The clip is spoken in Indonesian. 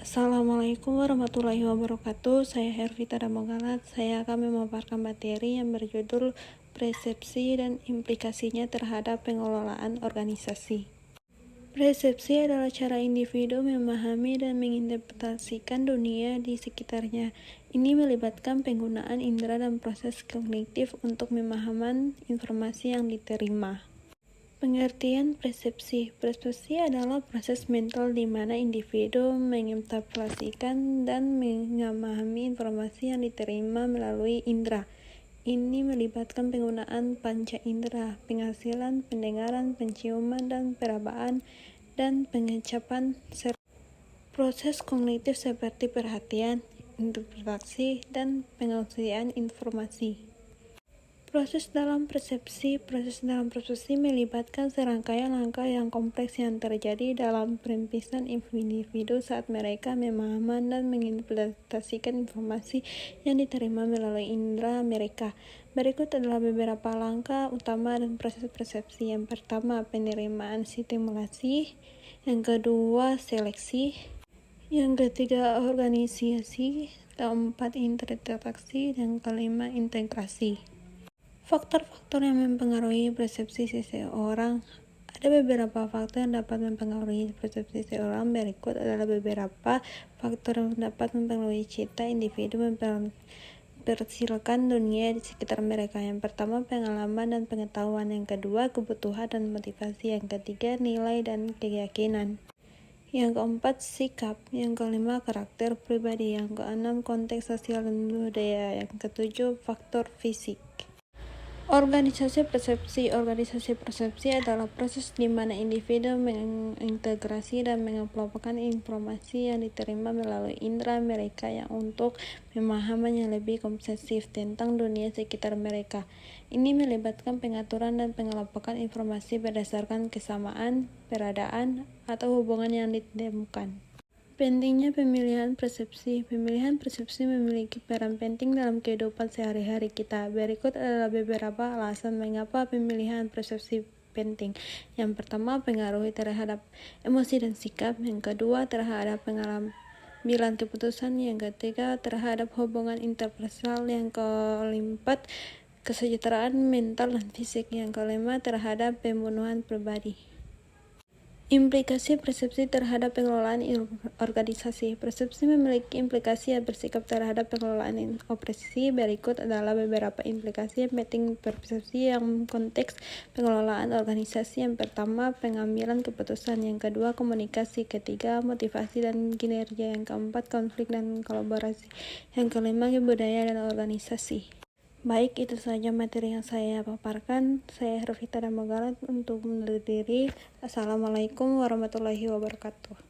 Assalamualaikum warahmatullahi wabarakatuh. Saya Hervita Damogalat. Saya akan memaparkan materi yang berjudul persepsi dan implikasinya terhadap pengelolaan organisasi. Persepsi adalah cara individu memahami dan menginterpretasikan dunia di sekitarnya. Ini melibatkan penggunaan indera dan proses kognitif untuk memahami informasi yang diterima. Pengertian persepsi. Persepsi adalah proses mental di mana individu menginterpretasikan dan memahami informasi yang diterima melalui indera. Ini melibatkan penggunaan panca indera, penghasilan, pendengaran, penciuman, dan perabaan, dan pengecapan serta proses kognitif seperti perhatian, interpretasi, dan pengisian informasi. Proses dalam persepsi melibatkan serangkaian langkah yang kompleks yang terjadi dalam pemeriksaan individu saat mereka memahami dan menginterpretasikan informasi yang diterima melalui indera mereka. Berikut adalah beberapa langkah utama dan proses persepsi. Yang pertama, penerimaan stimulasi. Yang kedua, seleksi. Yang ketiga, organisasi. Keempat, interpretasi. Dan kelima, integrasi. Faktor-faktor yang mempengaruhi persepsi seseorang. Ada beberapa faktor yang dapat mempengaruhi persepsi seseorang. Berikut adalah beberapa faktor yang dapat mempengaruhi cita individu mempersilakan dunia di sekitar mereka. Yang pertama, pengalaman dan pengetahuan. Yang kedua, kebutuhan dan motivasi. Yang ketiga, nilai dan keyakinan. Yang keempat, sikap. Yang kelima, karakter pribadi. Yang keenam, konteks sosial dan budaya. Yang ketujuh, faktor fisik. Organisasi persepsi adalah proses di mana individu mengintegrasi dan mengelompokkan informasi yang diterima melalui indera mereka yang untuk memahami yang lebih komprehensif tentang dunia sekitar mereka. Ini melibatkan pengaturan dan pengelompokan informasi berdasarkan kesamaan, perbedaan, atau hubungan yang ditemukan. Pentingnya pemilihan persepsi. Pemilihan persepsi memiliki peran penting dalam kehidupan sehari-hari kita. Berikut adalah beberapa alasan mengapa pemilihan persepsi penting. Yang pertama, pengaruh terhadap emosi dan sikap. Yang kedua, terhadap pengambilan keputusan. Yang ketiga, terhadap hubungan interpersonal. Yang keempat, kesejahteraan mental dan fisik. Yang kelima, terhadap pembunuhan pribadi. Implikasi persepsi terhadap pengelolaan organisasi. Persepsi memiliki implikasi yang bersikap terhadap pengelolaan organisasi. Berikut adalah beberapa implikasi yang penting persepsi yang konteks pengelolaan organisasi. Yang pertama, pengambilan keputusan. Yang kedua, komunikasi. Ketiga, motivasi dan kinerja. Yang keempat, konflik dan kolaborasi. Yang kelima, budaya dan organisasi. Baik, itu saja materi yang saya paparkan. Saya Hervita Damogalat untuk undur diri. Assalamualaikum warahmatullahi wabarakatuh.